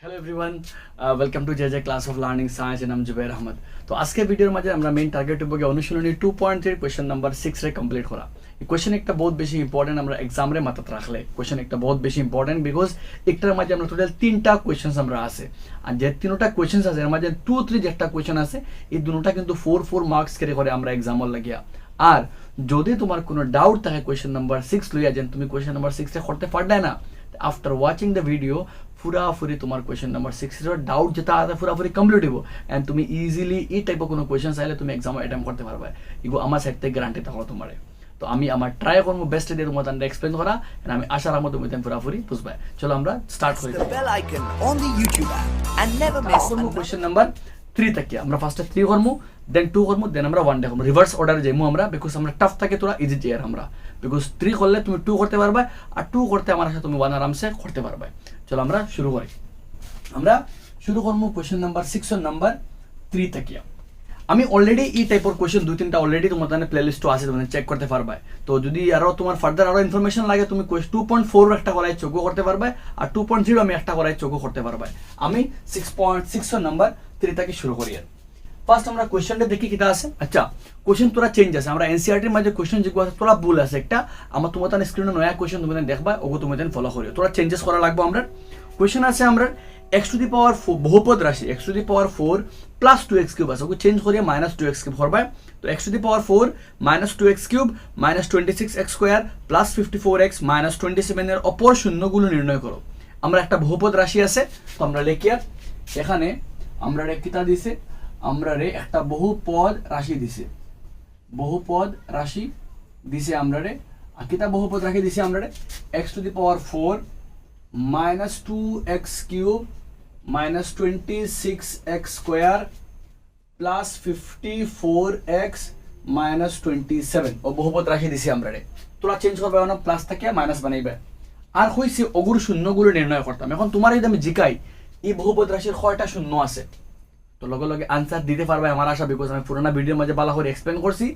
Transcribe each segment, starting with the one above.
Hello everyone, welcome to J class of learning science নাম জুবের আহমদ। তো আজকে ভিডিওর মাঝে আমরা মেইন টার্গেট হবো অনুশীলনী 2.3 কোয়েশ্চন নাম্বার 6 রে কমপ্লিট করা। এই কোয়েশ্চন একটা বহুত বেশি ইম্পর্টেন্ট, আমরা এক্সাম রে মাথাত রাখলে কোয়েশ্চন একটা বহুত বেশি ইম্পর্টেন্ট, বিকজ একটার মাঝে আমরা টোটাল 3টা কোয়েশ্চেন্স আমরা আছে, আর যে 3টা কোয়েশ্চেন্স আছে এর মাঝে 2-3 যে একটা কোয়েশ্চন আছে এই দুটোটা কিন্তু 4 মার্কস কেটে করে আমরা এক্সামর লাগিয়া। আর যদি তোমার কোনো ডাউট থাকে কোয়েশ্চন নাম্বার 6 লইয়া যেন তুমি কোয়েশ্চন নাম্বার 6 রে করতে পারবে না, আফটার ওয়াচিং দ্য ভিডিও পুরাপুরি তোমার কোয়েশ্চন নাম্বার 6 এর ডাউট যেটা আছে পুরাপুরি কমপ্লিট হইব, এন্ড তুমি ইজিলি এই টাইপের কোনো কোয়েশ্চন চাইলে তুমি এক্সাম অ্যাটেম্প করতে পারবে। এগুলো আমার সাইড থেকে গ্যারান্টি থাকো তোমারে। তো আমি আমার ট্রাই করবো বেস্ট দিয়ে তোমার এক্সপ্লেন করা, এন্ড আমি আশা রাখবো তুমি পুরাপুরি বুঝবে। চলো আমরা স্টার্ট করি। কোয়েশ্চন নাম্বার 3 থেকে আমরা ফার্স্টে 3 করবো, দেন 2 করবো, দেন আমরা 1 দেখবো। রিভার্স অর্ডারে যাইমু আমরা, বিকজ আমরা টাফ থাকে তোরা ইজি চেয়ার আমরা, বিকজ 3 করলে তুমি 2 করতে পারবে, আর 2 করতে আমার সাথে তুমি 1 আরামসে করতে পারবে। চলো আমরা শুরু করি। আমরা শুরু করবো কোয়েশ্চন নাম্বার 6 এর নাম্বার 3 থেকে। আমি অলরেডি এই টাইপের কোয়েশ্চন 2-3টা অলরেডি তোমার প্লেলিস্টও আছে, তুমি চেক করতে পারবে। তো যদি আরো তোমার ফার্দার আরো ইনফরমেশন লাগে তুমি 2.4 একটা করাই চোখও করতে পারবে, আর 2.0 আমি একটা করাই চোখও করতে পারবে। আমি 6.6 এর নাম্বার 3 থেকে শুরু করি। ফার্স্ট আমরা কোয়েশ্চনটা দেখি কিটা আছে। আচ্ছা, কোয়েশ্চন তোরা চেঞ্জ আছে, আমরা এনসিআরটির মাঝে কোয়েশ্চন যেগুলো আছে তোরা ভুল আছে একটা, আমার তোমার স্ক্রিনে নয়া কোয়েশ্চন তুমি দেখবা, ওগো তুমি ফলো করিও, তোরা চেঞ্জেস করা লাগবে। আমরা কোয়েশ্চন আছে আমরা x টু দি পাওয়ার 4 বহুপদ রাশি x to the power 4 plus 2x cube আছে, ওকে চেঞ্জ করিয়ে মাইনাস 2x কিউব করবে। তো x to the power 4 minus 2x cube minus 26x square plus 54x minus 27 এর অপর শূন্যগুলো নির্ণয় করো। আমরা একটা বহুপদ রাশি আছে, তো আমরা লিখিয়া এখানে আমরা কিতা দিছে, আমরা রে একটা বহুপদ রাশি দিছে, বহুপদ রাশি দিছে আমরা রে, আর কিতা বহুপদ রাশি দিছে আমরা রে x to the power 4 minus 2x cube minus 26x square plus 54x minus 27 ও বহুপদ রাশি দিছি আমরা রে। তোরা চেঞ্জ করবে না, প্লাস থেকে মাইনাস বানাইবে। আর হইছে অগুর শূন্যগুলো নির্ণয় করতাম। এখন তোমার যদি আমি জিকাই এই বহুপদ রাশির কয়টা শূন্য আছে, তো লগে লগে আনসার দিতে পারবে আমার আশা, বিকজ আমি পুরোনো ভিডিওর মাঝে ভালো করে এক্সপ্লেন করছি।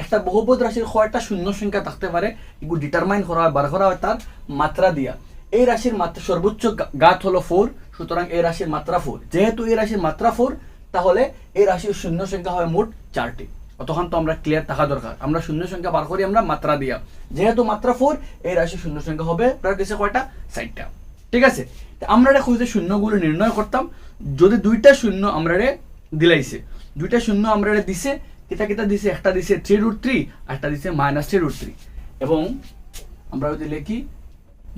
একটা বহুপদ রাশির কয়টা শূন্য সংখ্যা থাকতে পারে এগুলো ডিটারমাইন করা হয়, বার করা হয় তার মাত্রা দিয়া। এই রাশির মাত্রা সর্বোচ্চ ঘাত হলো 4, সুতরাং এই রাশির মাত্রা 4। যেহেতু এই রাশির মাত্রা 4, তাহলে এই রাশির শূন্য সংখ্যা হবে মোট 4টি। তখন তো আমরা ক্লিয়ার থাকা দরকার, আমরা শূন্য সংখ্যা বার করি আমরা মাত্রা দিয়া। যেহেতু মাত্রা 4, এই রাশির শূন্য সংখ্যা হবে প্রায় দিছে কয়টা, 4টা। ঠিক আছে, আমরা খুঁজে শূন্যগুলো নির্ণয় করতাম। যদি 2টা শূন্য আমরা দিলাইছে, 2টা শূন্য আমরা দিছে, কিতা কিতা দিছে, একটা দিছে 3√3 আর একটা দিছে মাইনাস 3√3। এবং আমরা যদি লিখি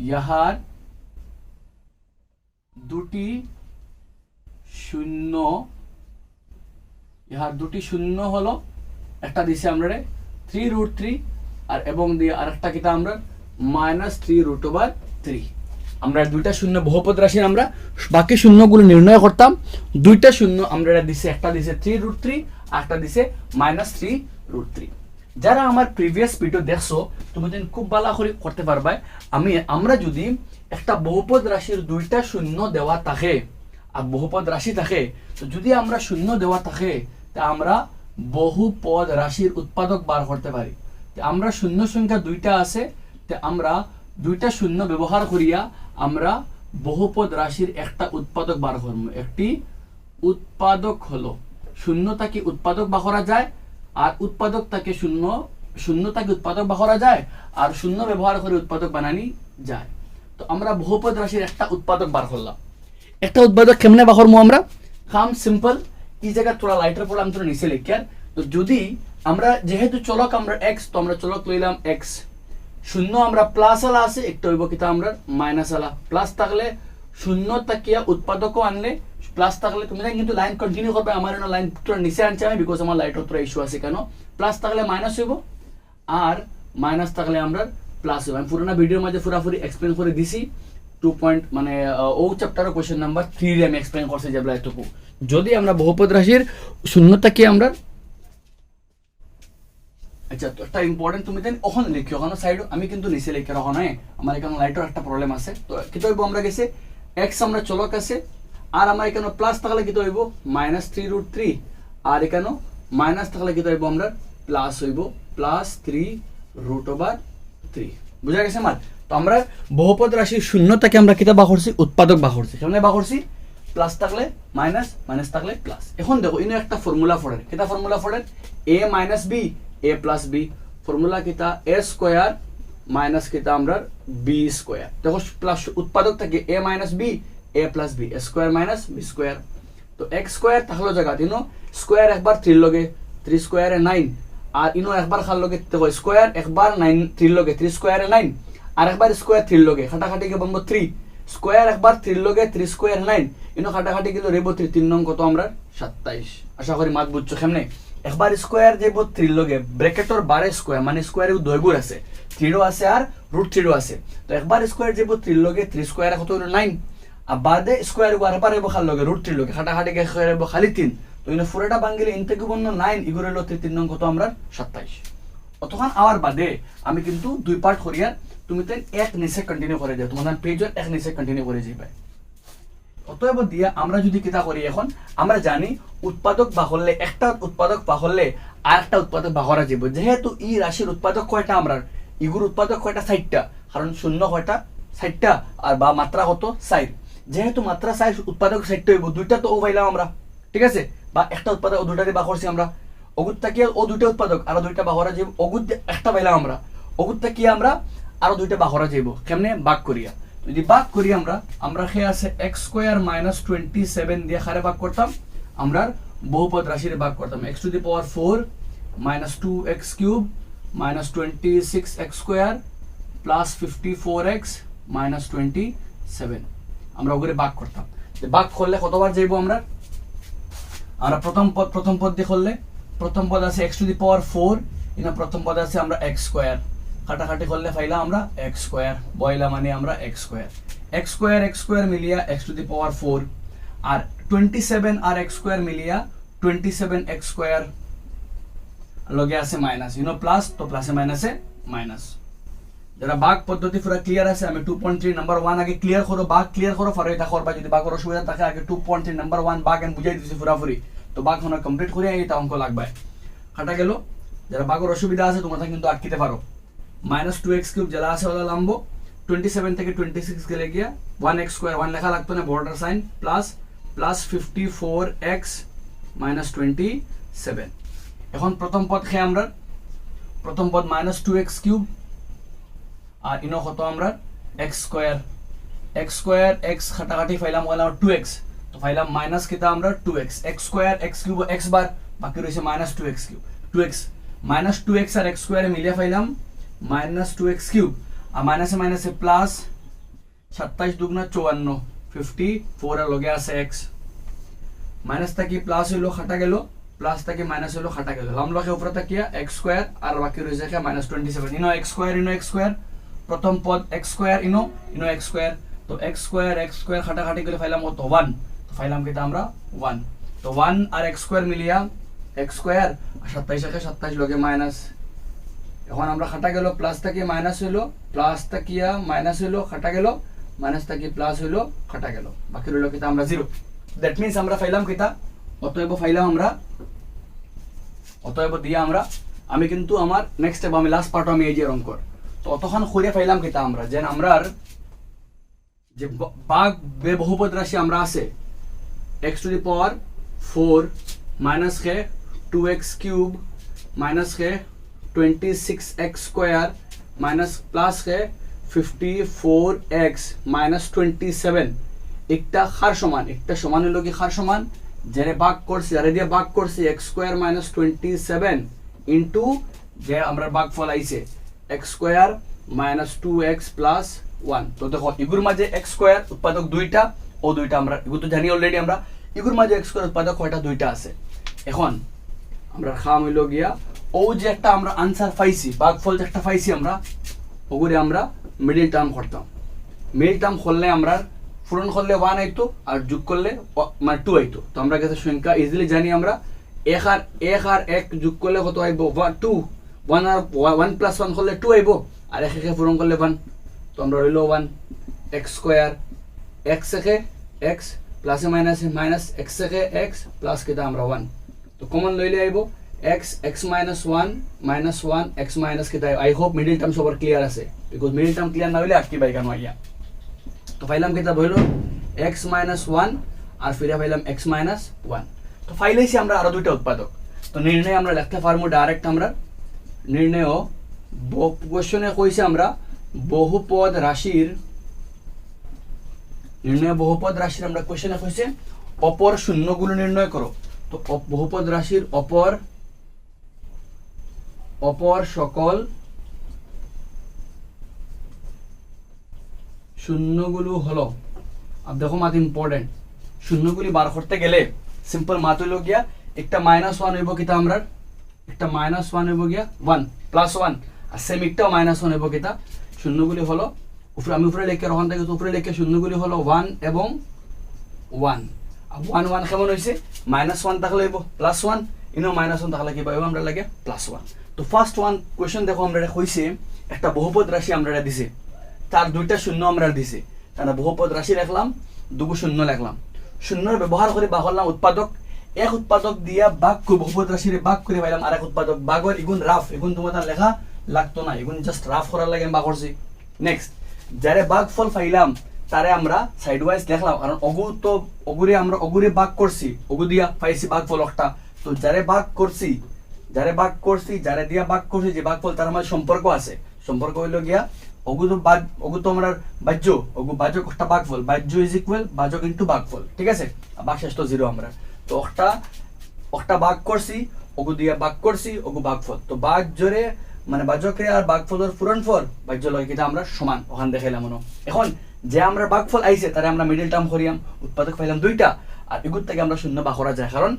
ইহার দুটি শূন্য, ইহার দুটি শূন্য হলো, একটা দিছে আমরা 3√3 আর এবং দিয়ে আরেকটা কিতা আমরা মাইনাস 3√3। আমরা 2টা শূন্য বহুপদ রাশি, আমরা বাকি শূন্যগুলো নির্ণয় করতাম। 2টা শূন্য আমরা দিছে, একটা দিছে 3√3 আর একটা দিছে মাইনাস 3√3। যারা আমার প্রিভিয়াস ভিডিও দেখছো তুমি খুব ভালো করে করতে পারবে। আমরা যদি একটা বহুপদ রাশির 2টা শূন্য দেওয়া থাকে আর বহুপদ রাশি থাকে, তো যদি আমরা শূন্য দেওয়া থাকে তা আমরা বহুপদ রাশির উৎপাদক বার করতে পারি। আমরা শূন্য সংখ্যা 2টা আছে, তে আমরা 2টা শূন্য ব্যবহার করিয়া আমরা বহুপদ রাশির একটা উৎপাদক বার করব। একটি উৎপাদক হলো শূন্যটাকে উৎপাদক বার করা যায়, আর উৎপাদক তাকে শূন্যটাকে উৎপাদক বার করা যায়, আর শূন্য ব্যবহার করে উৎপাদক বানানি যায়। তো আমরা বহুপদ রাশির একটা উৎপাদক বার করলাম। একটা উৎপাদক কেমনে বার করবো আমরা, কাম সিম্পল। এই জায়গা তোরা লাইটার পড়লাম, তোরা নিচে লিখিয়ার। তো যদি আমরা যেহেতু চলক আমরা x, তো আমরা চলক লইলাম x, শূন্য আমরা প্লাস আলা আছে, একটা হইব কিতা আমরা মাইনাস আলা। প্লাস থাকলে শূন্য তাকিয়া উৎপাদকও আনলে প্লাস থাকলে তুমি কিন্তু লাইন কন্টিনিউ করবে। আমার লাইন তোরা নিচে আনছে আমি, বিকজ আমার লাইটের তোরা ইস্যু আছে কেন। প্লাস থাকলে মাইনাস হইব, আর মাইনাস থাকলে আমরা প্লাস হইব। আমি পুরোনো ভিডিওর মাঝে পুরাপুরি এক্সপ্লেন করে দিছি। 2 পয়েন্ট মানে ও চ্যাপ্টারের কোয়েশ্চেন নাম্বার 3 রে আমি এক্সপ্লেন করছি যেগুলো এতটুকু। যদি আমরা বহুপদ রাশির শূন্যটাকে আমরা, আচ্ছা তো একটা ইম্পর্টেন্ট তুমি দেন ওখানে লিখি, ওখানে সাইড আমি কিন্তু নিচে লিখে রাখো না, আমার এখানে লাইটের একটা প্রবলেম আছে। তো কিতো হইব আমরা গেছে x আমরা চলক আছে, আর আমার এখানে প্লাস থাকলে কিতো হইব মাইনাস 3√3, আর এখানে মাইনাস থাকলে কিতো হইব আমরা প্লাস হইব প্লাস 3√3। বুঝা গেছে আমার? তো আমরা বহুপদ রাশির শূন্যটাকে আমরা কিতা বার করছি, উৎপাদক বার করছি। কেমনে বার করছি, প্লাস থাকলে মাইনাস, মাইনাস থাকলে প্লাস। এখন দেখো ইনো একটা ফর্মুলা পড়েন, কিতা ফর্মুলা পড়েন? a minus B A plus B, formula কিতা? a স্কয়ার মাইনাস কিতা আমরা b স্কয়ার। দেখো প্লাস উৎপাদক থাকে a minus B A plus B, square minus B square. তো x স্কয়ার থাকলো জায়গা ইনো স্কয়ার একবার 3 লগে 3 স্কয়ারে 9, আর ইনো একবার খাল লগে দেখো স্কয়ার একবার 9 3 লগে 3 স্কয়ারে 9, আর একবার স্কয়ার 3 লগে খাটাখাটি কে বলবো 3 স্কয়ার একবার 3 লগে 3 স্কয়ার 9, ইনো খাটাখাটি গেল রেবো 3 নং কত আমরা 27। আশা করি মাত বুঝছো কেমনে? একবার স্কয়ার যাব 3 লগে ব্র্যাকেটর বারে স্কয়ার মানে স্কয়ারে দুই গুণ আছে, 3 আছে আর √3 আছে। তো একবার স্কয়ার যাব 3 লগে 3 স্কয়ার কত হলো 9, আর বাদে স্কয়ার বারবার এবো খাল লগে √3 লগে খাটাখাটি কে এবো খালি 3। তো ইনো পুরোটা বাঙ্গিলে ইন থেকে বন্য 9 ইগুলো হলো 3 নং কত আমরা 27। অতক্ষণ আওয়ার বাদে আমি কিন্তু দুই পার্ট করিয়া তুমি তো এক নিচে কন্টিনিউ করে যাও, তোমার পেজত এক নিচে কন্টিনিউ করে যাবে। অতএব দিয়া আমরা যদি কিতা করি, এখন আমরা জানি উৎপাদক বা হলে একটা উৎপাদক বা হলে আর একটা উৎপাদক বা করা যাব। যেহেতু ই রাশির উৎপাদক কয়টা আমরা ইগুর উৎপাদক কয়টা 60টা, কারণ শূন্য কয়টা 60টা আর বা মাত্রা কত 4, যেহেতু মাত্রা 4 উৎপাদক 60 হইব, দুইটা তো ও পাইলাম আমরা, ঠিক আছে? বা একটা উৎপাদক ও দুইটা দিয়ে বা করছি আমরা, অগুতটা কি ও দুইটা উৎপাদক আর দুইটা বা করা যাব, অগুত একটা পাইলাম আমরা, অগুতটা কি আমরা আরো দুইটা বা করা যাব। কেমনে? ভাগ করিয়া। যদি ভাগ করি আমরা খেয়ে আছে x স্কয়ার মাইনাস 27 দিয়ে খারে ভাগ করতাম, আমরা বহুপদ রাশিরে ভাগ করতাম x to the power 4 minus 2x cube minus 26x square plus 54x minus 27 আমরা ওগুলো ভাগ করতাম। ভাগ করলে কতবার যাইব আমরা প্রথম পদ দিয়ে করলে প্রথম পদ আছে x টু দি পাওয়ার 4, ইনা প্রথম পদ আছে আমরা x স্কয়ার, কাটাকাটি করলে পাইলাম আমরা x স্কয়ার, বয়লা মানে আমরা x স্কয়ার মিলিয়া x টু দি পাওয়ার 4, আর 27 আর x স্কয়ার মিলিয়া 27x স্কয়ার লগে আছে মাইনাস, ইনো প্লাস, তো প্লাসে মাইনাসে মাইনাস। যারা ভাগ পদ্ধতি পুরো ক্লিয়ার আছে, আমি 2.3 নাম্বার 1 আগে ক্লিয়ার করো, ভাগ ক্লিয়ার করো, পরে এটা করবা। যদি ভাগের অসুবিধা থাকে আগে 2.3 নাম্বার 1 ভাগ আমি বুঝাই দিছি পুরাপুরি, তো ভাগ হনা কমপ্লিট করে এটা অঙ্ক লাগবে। কাটা গেল। যারা ভাগের অসুবিধা আছে তোমরা কিন্তু আটকিতে পারো। মাইনাস 2x কিউব যারা আছে ওরা লাম্বো, 27 থেকে 26 গেলে গিয়া 1x স্কয়ার 1 লেখা লাগতো না, border sign plus plus 54x minus 27। এখন প্রথম পদ খেয়ে আমরা প্রথম পদ মাইনাস 2x কিউব আর ইনো কত আমরা x স্কয়ার x খাটাখাটি ফাইলাম গেলাম 2x, তো ফাইলাম মাইনাস কিতা আমরা 2x x square x cube x বার, বাকি রয়েছে minus 2x cube 2x minus 2x আর x স্কয়ারে মিলিয়ে ফাইলাম মাইনাস 2x কিউব, আর মাইনাসে মাইনাসে প্লাস 27 দুগুণা 54 54 এর লগে আছে x, মাইনাস থাকি প্লাস হইলো খাটা গেল, প্লাস থাকি মাইনাস হইলো খাটা গেল, লম্বাকে উপরে থাকিয়া x স্কয়ার আর বাকি রয়েছে কি মাইনাস 27, ইনো x স্কয়ার প্রথম পদ x স্কয়ার ইনো x স্কয়ার, তো x স্কয়ার খাটাখাটি গেলে ফাইলাম কত 1, তো ফাইলাম কিটা আমরা 1, তো 1 আর x স্কয়ার মিলিয়া x স্কয়ার আর 27 কে 27 লগে মাইনাস। এখন আমরা খাটা গেল প্লাস থেকে মাইনাস হইলো, প্লাস থাকিয়া মাইনাস হইলো খাটা গেল, মাইনাস থেকে প্লাস হইলো খাটা গেল, বাকি রইলো কিটা আমরা 0। দ্যাট মিন্স আমরা ফাইলাম কিটা অতএব ফাইলাম আমরা অতএব দিয়া আমরা আমি কিন্তু আমার নেক্সট স্টেপ আমি লাস্ট পার্ট আমি এই যে অঙ্কর, তো অতক্ষণ করিয়া ফাইলাম কিটা আমরা যেন আমরার যে ভাগ বে বহুপদ রাশি আমরা আছে x to the power 4 minus K 2x cube minus K 26x square minus plus K 54x minus 27, একটা খার সমান একটা সমান হলো কি খার সমান যারে ভাগ করছি যারে দিয়ে ভাগ করছি x স্কয়ার মাইনাস 27 ইনটু যে আমরা ভাগফল আইছে x square minus 2x plus 1। তো দেখো ইগুর মাঝে x স্কয়ার উৎপাদক দুইটা ও দুইটা আমরা ইগু তো জানি অলরেডি আমরা ইগুর মাঝে x স্কয়ার উৎপাদক কয়টা দুইটা আছে। এখন আমরা খাম হইলো গিয়া ও যে একটা আমরা আনসার পাইছি ভাগফল যে একটা পাইছি আমরা ওগুরে আমরা মিডল টার্ম করতাম, মিডল টার্ম করলে আমরা পূরণ করলে 1 আইতো আর যোগ করলে মানে 2 আইতো। তো আমরা কাছে সংখ্যা ইজিলি জানি আমরা 1 আর 1 যোগ করলে কত আইবো 2, 1 আর 1 প্লাস 1 করলে 2 আইবো আর 1 কে পূরণ করলে 1, তো আমরা হইলো 1 x স্কয়ার x থেকে x প্লাসে মাইনাসে মাইনাস x থেকে x প্লাস কিটা আমরা 1, তো কমন লইলে আইবো x minus 1 minus 1 x minus কিটা। আই হোপ মিডল টার্ম সবার ক্লিয়ার আছে, বিকজ মিডল টার্ম ক্লিয়ার না হইলে আটকি পাই কেন আইয়া। তো পাইলাম কিটা হইলো x minus 1 আর ফিরে পাইলাম x মাইনাস 1। তো ফাইলাইছি আমরা আরো দুইটা উৎপাদক। তো নির্ণয় আমরা লিখতে পারবো ডাইরেক্ট আমরা নির্ণয় কোশ্চেনে কইছে আমরা বহুপদ রাশির নির্ণয় বহুপদ রাশির আমরা কোশ্চেনে কইছে অপর শূন্যগুলো নির্ণয় করো। তো বহুপদ রাশির অপর সকল শূন্যগুলো হলো, अब देखो मात ইম্পর্টেন্ট, শূন্যগুলি বার করতে গেলে সিম্পল মাত হইল গিয়া একটা -1 হইব কিতা আমরা একটা -1 হইব গিয়া 1 +1 আর সেম একটাও -1 হইব কিতা শূন্যগুলি হলো উপরে আমি উপরে লিখে রহন থেকে উপরে লিখে শূন্যগুলি হলো 1 এবং 1। আর 1 1 কেমন হইছে -1 থাকলে হইব +1 ইনো -1 থাকলে কি পাইব আমরা লাগে +1। তো ফার্স্ট ওয়ান কোশ্চেন দেখো আমরা কইছে একটা বহুপদ রাশি আমরা দিছে, তার দুইটা শূন্য আমরা দিছে, তাহলে বহুপদ রাশি লিখলাম দুগু শূন্য লিখলাম, শূন্যর ব্যবহার করে বা করলাম উৎপাদক, এক উৎপাদক দিয়া ভাগ বহুপদ রাশিরে ভাগ করে পাইলাম আরেক উৎপাদক, ভাগের ইগুন রাফ ইগুন তোমার লেখা লাগতো না, ইগুন জাস্ট রাফ করার লাগে বা করছি। নেক্সট যারে ভাগফল পাইলাম তারে আমরা সাইড ওয়াইজ লিখলাম, কারণ অগুরে ভাগ করছি, অগু দিয়া পাইছি ভাগফল একটা। তো যারে ভাগ করছি যারে দিয়া ভাগ করছি যে ভাগফল তার মধ্যে সম্পর্ক আছে, সম্পর্ক হইল গিয়া অগু তো আমরা বাহ্যক একটা ভাগফল, বাহ্য ইজ ইকুয়াল বাহ্যক ইনটু ভাগফল, ঠিক আছে, ভাগ শেষ তো 0 আমরা। তো একটা ভাগ করছি অগু দিয়া ভাগ করছি অগু ভাগফল, তো ভাগ জোরে মানে বাহ্যকে আর ভাগফলের পূরণফল বাহ্য লয় কিটা আমরা সমান ওখান দেখাইলাম। এখন যে আমরা ভাগফল আইছে তারে আমরা মিডল টার্ম করিয়াম, উৎপাদক পাইলাম দুইটা, আর এগুর থেকে আমরা শূন্য বা করা যায়, কারণ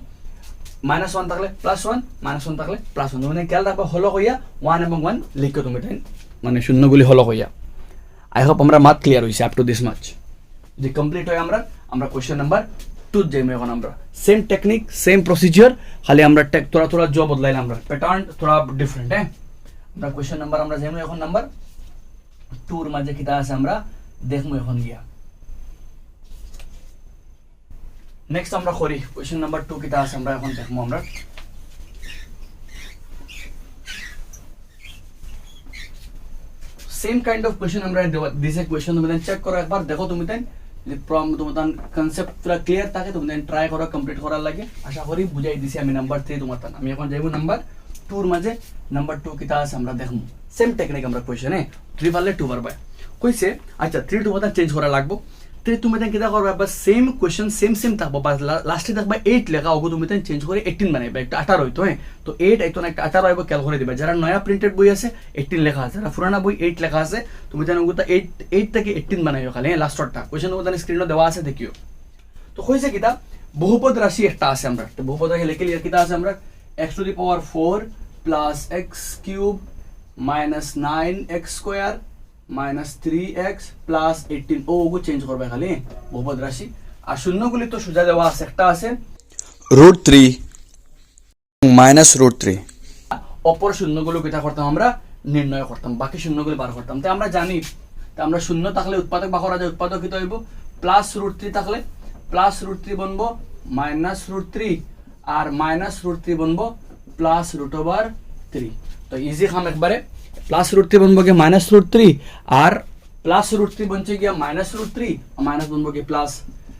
-1 থাকলে +1 -1 থাকলে +1, মানে খেয়াল রাখবো হলো কইয়া 1 এবং 1 লিখো তুমি তাই, মানে শূন্যগুলি হলো কইয়া। আই হোপ আমরা মাত ক্লিয়ার হইছে আপ টু দিস মাচ। যদি কমপ্লিট হয় আমরা কোশ্চেন নাম্বার 2 যাইম। এখন আমরা সেম টেকনিক সেম প্রসিজিওর, খালি আমরা থোড়া জব বদলাইলাম, আমরা প্যাটার্ন থোড়া ডিফারেন্ট। হ্যাঁ, আমরা কোশ্চেন নাম্বার আমরা যাইম এখন নাম্বার 2 এর মাঝে কিটা আছে আমরা দেখমু এখন গিয়া। নেক্সট আমরা করি কোশ্চেন নাম্বার 2 কিটা আছে আমরা এখন দেখমু। আমরা সেম কাইন্ড অফ কোশ্চেন আমরা দিছে, কোশ্চেন তুমি চেক করো একবার, দেখো তুমি তাই যদি তোমার কনসেপ্ট পুরো ক্লিয়ার থাকে তুমি ট্রাই করো কমপ্লিট করার লাগে। আশা করি বুঝাই দিছি আমি নাম্বার 3 তোমার। আমি এখন যাইব নাম্বার 2 এর মাঝে। নাম্বার 2 কিটা আছে আমরা দেখমু, সেম টেকনিক আমরা কোশ্চেনে 3 পারলে 2 পারবা কইছে। আচ্ছা 3 তোমার চেঞ্জ করা লাগবো, 3 তুমি তাই কিটা করবা বা সেম কোশ্চেন সেম থাকবো, বা লাস্টে দেখবা 8 লেখা ওগো তুমি তাই চেঞ্জ করে 18 বানাইবা, একটা 18 হইতো। হ্যাঁ, তো 8 আইতো না একটা 18 আইব, ক্যাল করে দিবা। যারা নয়া প্রিন্টেড বই আছে 18 লেখা আছে, যারা পুরানা বই 8 লেখা আছে, তুমি জানো ওগুতা 8 থেকে 18 বানাইও খালি। হ্যাঁ, লাস্টরটা কোশ্চেন ওগুতা স্ক্রিনে দেওয়া আছে দেখিও। তো কইছে কিটা বহুপদ রাশি একটা আছে আমরা, তো বহুপদ রাশি লিখে লিয়া কিটা আছে আমরা x⁴ plus x³ minus 9x² minus 3x plus 18 ওগো চেঞ্জ করবে খালি বহুপদ রাশি। আর শূন্যগুলি তো সোজা দেওয়া আছে, একটা আছে √3 মাইনাস √3। অপর শূন্যগুলো কিটা করতাম আমরা নির্ণয় করতাম, বাকি শূন্যগুলো বার করতাম। তাই আমরা জানি আমরা শূন্য থাকলে উৎপাদক বা করা যায়, উৎপাদক কিটা হইব +√3 থাকলে +√3 বনবো -√3 আর -√3 বনবো +√3। তো ইজি খাম একবারে, +√3 বনবো গিয়ে -√3 আর +√3 বনছে গিয়া -√3 মাইনাস বনবো গিয়ে প্লাস।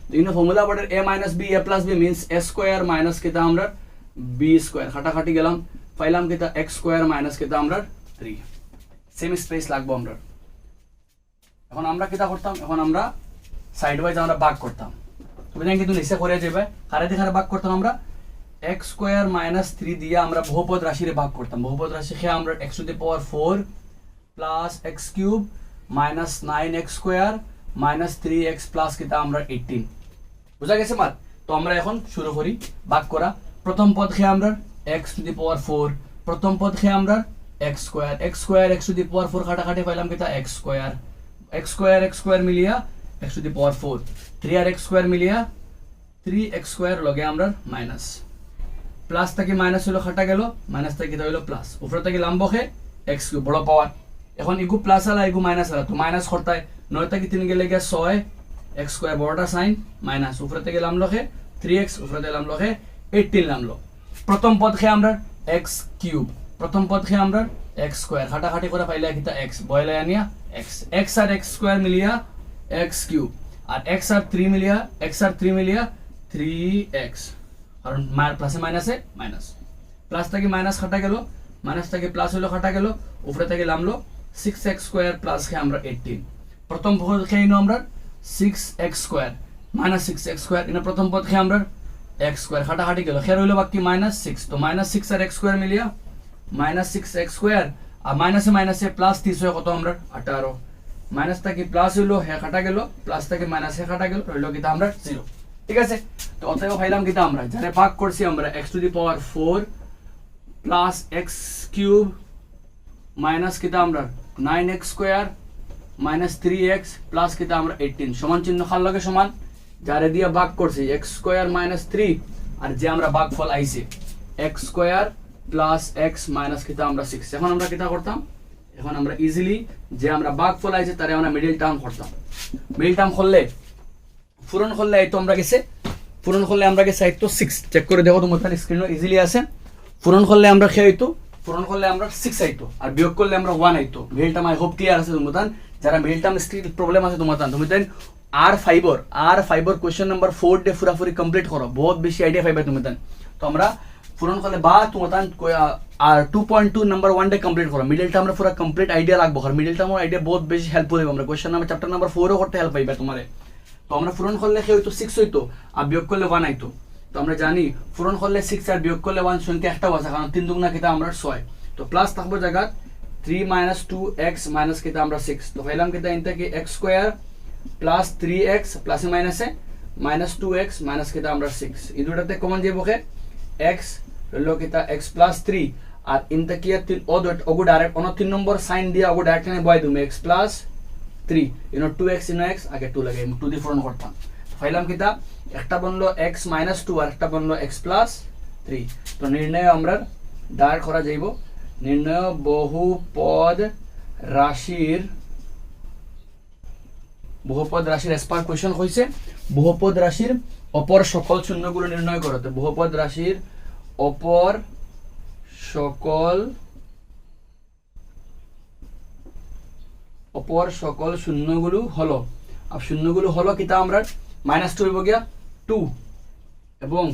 তো ইনো ফর্মুলা পড়ে a - b a + b means a² minus কিটা আমরা b² খাটাখাটি গেলাম, পাইলাম কিটা x² মাইনাস কিটা আমরা 3। সেম স্পেস লাগবো আমরা। এখন আমরা কিটা করতাম, এখন আমরা সাইড ওয়াইজ আমরা ভাগ করতাম, তুমি জানি কিন্তু নিচে করে যাবে কারে দেখারে ভাগ করতাম আমরা x² মাইনাস 3 দিয়ে আমরা বহুপদ রাশিরে ভাগ করতাম। বহুপদ রাশি খেয়ে আমরা x⁴ plus x³ minus 9x² minus 3x plus কিটা আমরা 18। বুঝা গেছে মাত? তো আমরা এখন শুরু করি ভাগ করা। প্রথম পদ খেয়ে আমরা x⁴, প্রথম পদ খেয়ে আমরা x² x⁴ কাটাকাটি পাইলাম কিটা x² মিলিয়া x⁴, 3 আর x² মিলিয়া 3x² লগে আমরা মাইনাস, প্লাস থেকে মাইনাস হইলো খাটা গেল, মাইনাস থেকে হইলো প্লাস, উপরে থেকে লাম্ব খে x³ বড় পাওয়ার। এখন ইগু প্লাস আলা ইগু মাইনাস আলা, তো মাইনাস করতে 9 থেকে 3 গেলে গিয়া 6 x² বড়টা সাইন মাইনাস, উপরে থেকে লামলো খে 3x, উপরে থেকে লামলো খে 18 লামলো। প্রথম পদ খে আমরা x³ প্রথম পদ খে আমরা x² খাটাখাটি করে পাইলা কিটা x বয়লা আনিয়া x আর x² মিলিয়া x³ আর x আর 3 মিলিয়া 3x, কারণ প্লাসে মাইনাসে মাইনাস, প্লাস থেকে মাইনাস কাটা গেল, মাইনাস থেকে প্লাস হলো কাটা গেল, উপরে থেকে নামলো 6x স্কোয়ার প্লাস খেয়ে আমরা 18, প্রথম পদ খেয়ে নিও আমরা 6x square minus 6x square, এনে প্রথম পদ খেয়ে আমরা x স্কোয়ার কাটাকাটি গেল, খেয়ে রইল বাকি -6, তো -6 আর x স্কোয়ার মিলিয়া -6x স্কোয়ার, আর মাইনাসে মাইনাসে প্লাস 30 হয় কত আমরা 18, মাইনাস থেকে প্লাস হইলো হে কাটা গেল, প্লাস থেকে মাইনাস হে কাটা গেল, রইল কিতা আমরা 0। ঠিক আছে, তো অতএব পাইলাম কিতা আমরা যারা ভাগ করছি আমরা x to the power 4 plus x cube minus কিতা আমরা 9x square minus 3x plus কিতা আমরা 18, সমান চিহ্ন খাল লগে সমান, যারে দিয়ে ভাগ করছি x স্কোয়ার মাইনাস 3 আর যে আমরা ভাগফল আইছে x square plus x minus কিতা আমরা 6। এখন আমরা কিতা করতাম, এখন আমরা ইজিলি যে আমরা ভাগফল আইছে তারে আমরা মিডল টার্ম করতাম, মিডল টার্ম করলে পূরণ করলে এই তো আমরা গেছে, পূরণ করলে আমরা গেছে এই তো 6, চেক করে দেখো তোমার স্ক্রিনে ইজিলি আছে, পূরণ করলে আমরা খেয়ে হইতো, পূরণ করলে আমরা 6 আইতো, আর বিয়োগ করলে আমরা 1 আইতো। Middle term I hope clear আছে তোমার, যারা মিডল টার্ম স্কিল প্রবলেম আছে তোমার তুমি দেন আর ফাইবার কোশ্চেন নাম্বার 4 ডে পুরাপুরি কমপ্লিট করো, বহুত বেশি আইডিয়া পাইবা তুমি দেন। তো আমরা পূরণ করলে বা তোমার আর 2.2 নাম্বার 1 ডে কমপ্লিট করো, মিডল টার্ম আমরা পুরো কমপ্লিট আইডিয়া লাগবো, কারণ মিডল টার্ম আইডিয়া বহুত বেশি হেল্পফুল হবে, আমরা কোশ্চেন নাম্বার চ্যাপ্টার নাম্বার 4 করতে হেল্প পাইবা তোমারে। তো আমরা পূরণ করলে কি হইতো 6 হইতো, আর বিয়োগ করলে 1 আইতো। তো আমরা জানি পূরণ করলে 6 আর বিয়োগ করলে 1 সংখ্যা একটাও আছে, কারণ 3 দুগুণা কিতা আমরা 6, তো প্লাস থাকবো জায়গা 3 minus 2x minus কিতা আমরা 6, তো পাইলাম কিতা ইনটা কি x স্কয়ার প্লাস 3x প্লাসে মাইনাসে minus 2x minus কিতা আমরা 6, এই দুটাতে কমন যাইব কে x হলো কিতা x plus 3, আর ইনটা কি ওগো ডাইরেক্ট অন 3 নম্বর সাইন দিয়া ওগো ডাইরেক্ট নে বয় দিমু x plus 3 ইনো 2x ইনো x আগে 2 লাগাই 2 দি পূরণ করতাম, পাইলাম কিতা একটা বনলো x minus 2 আর একটা বনলো x plus 3। তো নির্ণয় আমরা ডাইরেক্ট করা যাইব, নির্ণয় বহুপদ রাশির এসপার কোশ্চেন হইছে বহুপদ রাশির অপর সকল শূন্যগুলো নির্ণয় করো। তো বহুপদ রাশির অপর সকল শূন্যগুলো হলো, আর শূন্যগুলো হলো কিতা আমরা -2 হইব গিয়া 2 এবং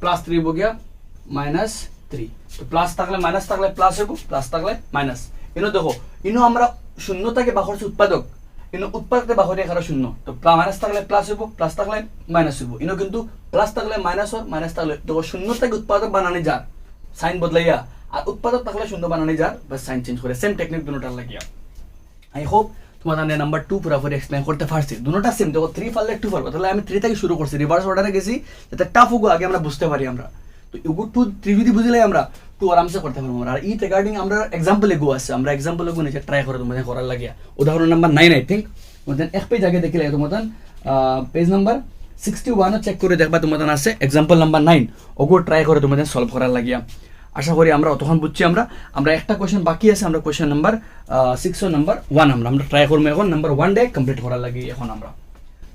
+3 হইব গিয়া -3। তো প্লাস থাকলে মাইনাস থাকলে প্লাস হইব, প্লাস থাকলে মাইনাস। ইনো দেখো ইনো আমরা শূন্য থেকে বাহরছি উৎপাদক, ইনো উৎপাদকে বাহরে এখানে শূন্য, তো মাইনাস থাকলে প্লাস হইব, প্লাস থাকলে মাইনাস হইব। ইনো কিন্তু প্লাস থাকলে মাইনাস হয়, মাইনাস থাকলে দেখো শূন্য থেকে উৎপাদক বানানি যার সাইন বদলাইয়া, আর উৎপাদক থাকলে শূন্য বানানি যার বাস সাইন চেঞ্জ করে, সেম টেকনিক দুটোটার লাগিয়া। আই হোপ তোমাদের নাম্বার 2 পুরোপুরি এক্সপ্লেন করতে পারছি, দুটোটা সেম। দেখো 3 পারলে 2 পারবো, তাহলে আমি 3 থেকে শুরু করছি, রিভার্স অর্ডারে গেছি যাতে টাফ হোক আগে আমরা বুঝতে পারি আমরা। তো ইগো 2 3 যদি বুঝলে আমরা 2 আরামসে করতে পারবো আমরা। আর ই রিগার্ডিং আমরা एग्जांपल এগো আছে, আমরা एग्जांपल এগো নিচে ট্রাই করে তোমাদের করার লাগিয়া। উদাহরণ নাম্বার 9 আই থিংক তোমাদের এক পেজ আগে দেখিলে তোমাদের পেজ নাম্বার 61 চেক করে দেখবা তোমাদের আছে एग्जांपल নাম্বার 9, ওগো ট্রাই করে তোমাদের সলভ করার লাগিয়া। আশা করি আমরা তখন বুঝছি আমরা একটা কোশ্চেন বাকি আছে, আমরা কোশ্চেন নাম্বার 6 নাম্বার 1 আমরা ট্রাই করব এখন নাম্বার 1 ডে কমপ্লিট করার লাগি। এখন আমরা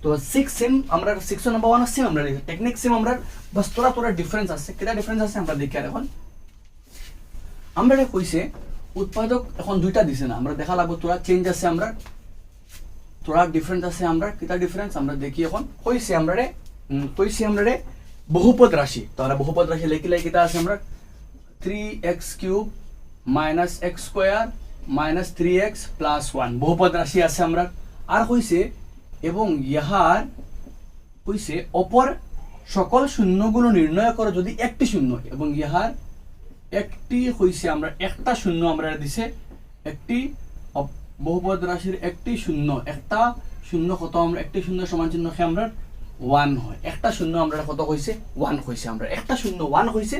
তো 6 সেম আমরা 6 নাম্বার 1 সেম আমরা টেকনিক সেম আমরা, বাস তোরা ডিফারেন্স আছে, কিটা ডিফারেন্স আছে আমরা দেখি। আর এখন আমরা এটা কইছে উৎপাদক এখন দুইটা দিছে না, আমরা দেখা লাগবো তোরা চেঞ্জ আছে আমরা, তোরা ডিফারেন্স আছে আমরা, কিটা ডিফারেন্স আমরা দেখি। এখন কইছে আমরা রে বহুপদ রাশি, তো আমরা বহুপদ রাশি লিখিলে কিটা আছে আমরা 3x cube minus x square minus 3x plus 1 বহুপদ রাশি আছে আমরা। আর কইছে এবং ইহার কইছে অপর সকল শূন্যগুলো নির্ণয় করো যদি একটি শূন্য, এবং ইহার একটি কইছে আমরা একটা শূন্য আমরা দিছে, একটি বহুপদ রাশির একটি শূন্য, একটা শূন্য কত আমরা একটি শূন্য সমান চিহ্ন কে আমরা 1 হয়, একটা শূন্য আমরা কত কইছে 1 কইছে, আমরা একটা শূন্য 1 কইছে,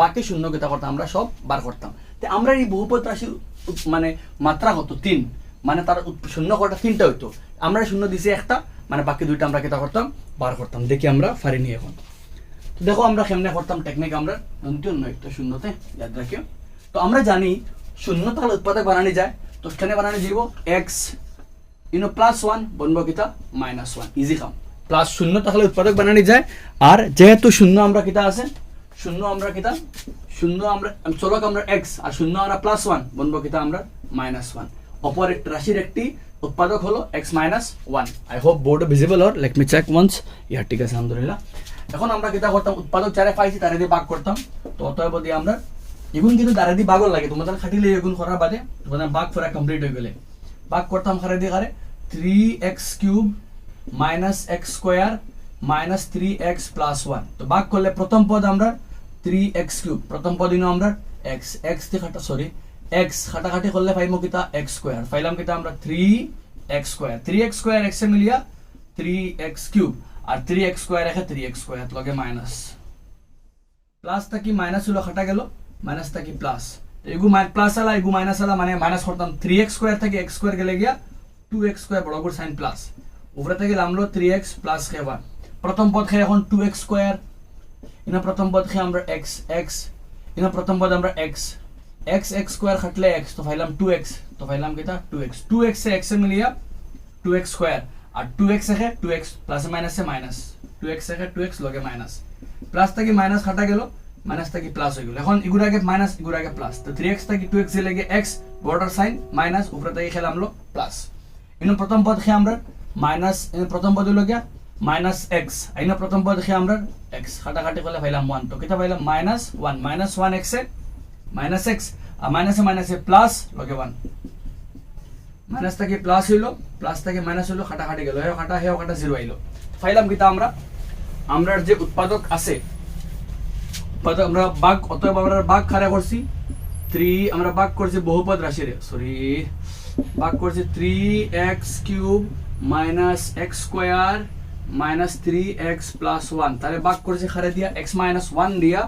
বাকি শূন্য কিতা করতাম আমরা সব বার করতাম। তো আমরা এই বহুপদ রাশির মানে মাত্রা কত 3, মানে তার শূন্য কটা 3টা হইতো, আমরা শূন্য দিছি একটা, মানে বাকি দুইটা আমরা কিতা করতাম বার করতাম। দেখি আমরা পারিনি এখন। তো দেখো আমরা কেমনে করতাম টেকনিক, আমরা অন্য একটা শূন্যতে ইয়াদ রাখিও। তো আমরা জানি শূন্য তাহলে উৎপাদক বানানি যায়, তো এখানে বানানি যাব x ইনো +1 বনবো কিতা -1, ইজি কাম। প্লাস শূন্য তাহলে উৎপাদক বানানি যায়, আর যেহেতু শূন্য আমরা কিতা আছে শূন্য আমরা চলক আমরা x আর শূন্য আমরা +1 বনবো কিতা আমরা -1, অপর রাশির একটি উৎপাদক হলো x -1। I hope board visible, or let me check once. Yeah ঠিক আছে আলহামদুলিল্লাহ। এখন আমরা কিতা করতাম উৎপাদক চারে পাইছি তারে দিয়ে ভাগ করতাম তো অতএব দিয়ে আমরা এগুন কিন্তু দাঁড়ে দিয়ে ভাগও লাগে তোমাদের খাটিলে এগুন করার বাদে তোমাদের ভাগ করা কমপ্লিট হয়ে গেলে ভাগ করতাম খারে দিয়ে খারে 3x³ minus x square minus 3x plus 1 তো ভাগ করলে প্রথম পদ আমরা 3x³ প্রথম পদ ইনো আমরা x দিয়ে খাটা সরি x খাটাখাটি করলে পাইমো কিতা x স্কোয়ার পাইলাম কিতা আমরা 3x square 3x square x এ মিলিয়া 3x³ আর 3x স্কোয়ার এখানে 3x স্কোয়ার লগে মাইনাস প্লাস থাকি মাইনাস হলো খাটা গেল মাইনাস থাকি প্লাস তো এগু প্লাস আলা এগু মাইনাস আলা মানে মাইনাস করতাম 3x স্কোয়ার থেকে x স্কোয়ার গেলে গিয়া 2x স্কোয়ার বড় করে সাইন প্লাস উপরে থেকে লামলো 3x প্লাস কে 1 প্রথম পদ খেয়ে এখন 2x স্কোয়ার ইনা প্রথম পদ খেয়ে আমরা x ইনা প্রথম পদ আমরা x স্কোয়ার খাটলে x তো পাইলাম 2x তো পাইলাম কিটা 2x এ x এ মিলিয়া 2x স্কোয়ার আর 2x এ 2x প্লাস মাইনাসে মাইনাস 2x এ 2x লগে মাইনাস প্লাস থেকে মাইনাস কাটা গেল মাইনাস থেকে প্লাস হয়ে গেল এখন এগুর আগে মাইনাস এগুর আগে প্লাস তো 3x থেকে 2x এ লেগে x বর্ডার সাইন মাইনাস উপরে থেকে খেলামলো প্লাস ইনো প্রথম পদ খেয়ে আমরা মাইনাস প্রথম পদ হলো গিয়া মাইনাস x ইনো প্রথম পদ খেয়ে আমরা x কাটাকাটি করলে পাইলাম 1 তো কিটা পাইলাম মাইনাস 1 x এ মাইনাস x আর মাইনাসে প্লাস লগে 1 মাইনাস থেকে প্লাস হইলো প্লাস থেকে মাইনাস হইলো কাটাকাটি গেল হেও কাটা 0 আইলো পাইলাম কিটা আমরা যে উৎপাদক আছে উৎপাদক আমরা ভাগ অতএব আমরা ভাগ খাড়া করছি 3 আমরা ভাগ করছি বহুপদ রাশি রে সরি ভাগ করছি 3x³ minus x square minus 3x plus 1 তাহলে ভাগ করছি খাড়া দিয়া x মাইনাস 1 দিয়া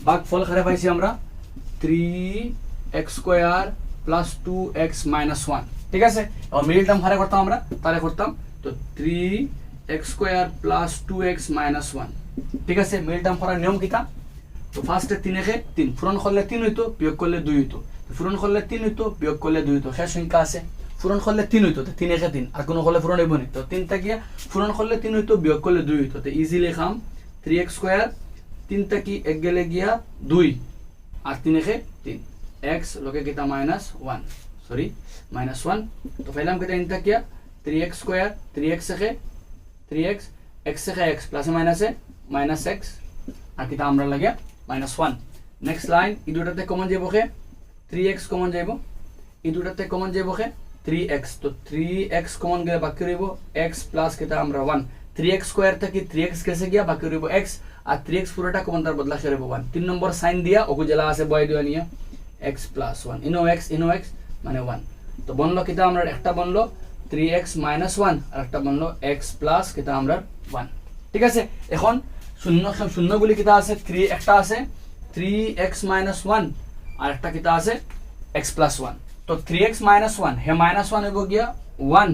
ভাগ ফল খাড়া পাইছি আমরা 3x square plus 2x minus 1 ঠিক আছে আর মিডল টার্ম খাড়া করতাম আমরা তাহলে করতাম তো 3x square plus 2x minus 1 ঠিক আছে মিডল টার্ম করার নিয়ম কিটা তো ফার্স্টে 3 এ 3 পূরণ করলে 3 হইতো বিয়োগ করলে 2 হইতো পূরণ করলে 3 হইতো বিয়োগ করলে 2 হইতো শেষ সংখ্যা আছে পূরণ করলে 3 হইতো তো 3 এ 3 আর কোন করলে পূরণ হইব না তো 3 টা গিয়া পূরণ করলে 3 হইতো বিয়োগ করলে 2 হইতো তো ইজিলি খাম 3x স্কয়ার 3 টা কি এক গেলে গিয়া 2 আর 3 এ 3 x লগে কিটা মাইনাস 1 সরি মাইনাস 1 তো পাইলাম কিটা ইনটা কিয়া 3x স্কয়ার 3x এ 3x x এ x প্লাস মাইনাসে মাইনাস x আর কিটা আমরা লাগে মাইনাস 1 নেক্সট লাইন ই দুটাতে কমন যাইব কে 3x কমন যাইব ই দুটাতে কমন যাইব কে 3x তো 3x কমন গেলে বাকি রইব x প্লাস কিটা আমরা 1 3x স্কয়ার থেকে 3x গেছে গিয়া বাকি রইব x আর 3x পুরোটা কমন তার বদলা করে 1 3 নম্বর সাইন দিয়া ওকু জেলা আছে বয় দিয়া নিয়া x প্লাস 1 ইনো x মানে 1 তো বনলো কিটা আমরা একটা বনলো 3x মাইনাস 1 আর একটা বনলো x প্লাস কিটা আমরা 1 ঠিক আছে এখন শূন্য গুলি কিটা আছে 3 একটা আছে 3x মাইনাস 1 আর একটা কিটা আছে x প্লাস 1 তো 3x মাইনাস 1 হে মাইনাস 1 হইব গিয়া 1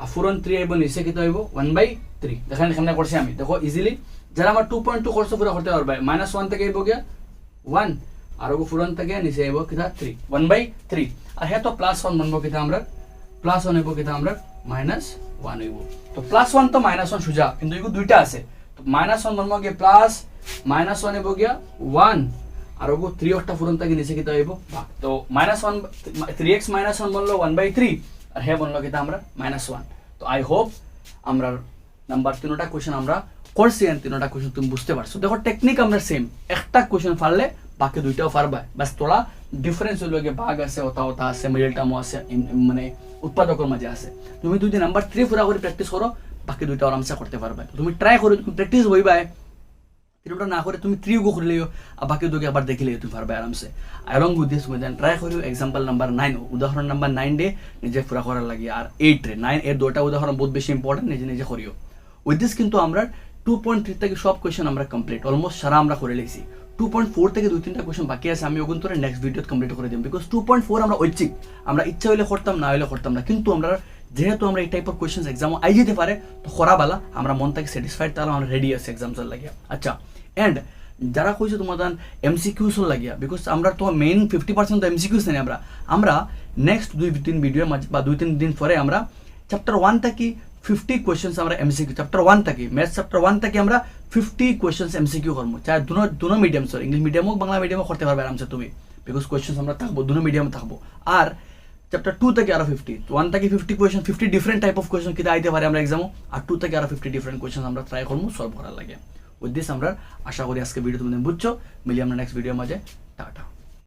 আর ফুরন 3 হইব নিচে কিটা হইব 1/3 দেখেন এখানে করছি আমি দেখো ইজিলি যারা আমার 2.2 কোর্স পুরো করতে পারবে মাইনাস 1 থেকে হইব গিয়া 1 আর ওগো ফুরন থেকে নিচে হইব কিটা 3 1/3 আর হে তো প্লাস 1 বনবো কিটা আমরা প্লাস 1 হইব কিটা আমরা মাইনাস 1 হইব তো প্লাস 1 তো মাইনাস 1 সুজা কিন্তু এগো দুইটা আছে তো মাইনাস 1 বনবো গিয়া প্লাস মাইনাস 1 হইব গিয়া 1 আর ওগো 3 একটা ফুরন থেকে নিচে কিটা হইব ভাগ তো মাইনাস 1 3x মাইনাস 1 বললো 1/3 আর হে বললো কিটা আমরা মাইনাস 1 তো আই হোপ আমরা নাম্বার 3টা কোশ্চেন আমরা করছি এন্ড 3টা কোশ্চেন তুমি বুঝতে পারছো দেখো টেকনিক আমরা সেম একটা কোশ্চেন পারলে বাকি দুইটাও পারবা বাস তোলা ডিফারেন্স হলো গিয়ে ভাগ আছে ওটা আছে মিডল টার্ম আছে মানে উৎপাদকের মাঝে আছে তুমি যদি নাম্বার 3 পুরা করে প্র্যাকটিস করো বাকি দুইটা আরামসে করতে পারবে তুমি ট্রাই করো তুমি প্র্যাকটিস হইবা তিনটা না করে তুমি 3 গো করে লিও আর বাকি দুটো আবার দেখিলে তুমি পারবে আরামসে along with this we then try করিও एग्जांपल নাম্বার 9 উদাহরণ নাম্বার 9 ডে নিজে পুরা করার লাগি আর 8 রে 9 এর দুটো উদাহরণ বহুত বেশি ইম্পর্টেন্ট নিজে করিও উইথ দিস কিন্তু আমরা 2.3 থেকে সব কোশ্চেন আমরা কমপ্লিট অলমোস্ট সারা আমরা করে লেছি 2.4 থেকে দুই তিনটা কোশ্চেন বাকি আছে আমি ওগুন তোরে নেক্সট ভিডিওত কমপ্লিট করে দেব বিকজ 2.4 আমরা ঐচ্ছিক আমরা ইচ্ছা হইলে করতাম না হইলে করতাম না কিন্তু আমরা যেহেতু আমরা এই টাইপের কোশ্চেন এক্সাম আই যেতে পারে তো খরাবালা আমরা মন থেকে স্যাটিসফাইড তাহলে আমরা রেডি আছে এক্সামস লাগিয়া আচ্ছা এন্ড যারা কইছে তোমাদের এমসিকিউস লাগিয়া বিকজ আমরা তো মেইন 50% তো এমসিকিউস নেই আমরা নেক্সট 2-3 ভিডিও বা 2-3 দিন পরে আমরা চ্যাপ্টার 1 থেকে 50 কোশ্চেন্স আমরা এমসিকিউ চ্যাপ্টার 1 থেকে ম্যাথস চ্যাপ্টার 1 থেকে আমরা 50 কোশ্চেন্স এমসিকিউ করব চাই দুনো মিডিয়াম সরি ইংলিশ মিডিয়াম হোক বাংলা মিডিয়ামও করতে পারবে আরামসে তুমি বিকজ কোশ্চেন্স আমরা থাকবো দুনো মিডিয়ামে থাকবো আর চ্যাপ্টার 2 থেকে আরো 50 1 থেকে 50 question 50 different type of question কিতা আইতে পারে আমরা এক্সামও আর 2 থেকে আরো 50 ডিফারেন্ট কোয়েশ্চন আমরা ট্রাই করবো সলভ করার লাগে উইথ দিস আমরা আশা করি আজকে ভিডিও তুমি বুঝছো মিলি আমরা নেক্সট ভিডিও মাঝে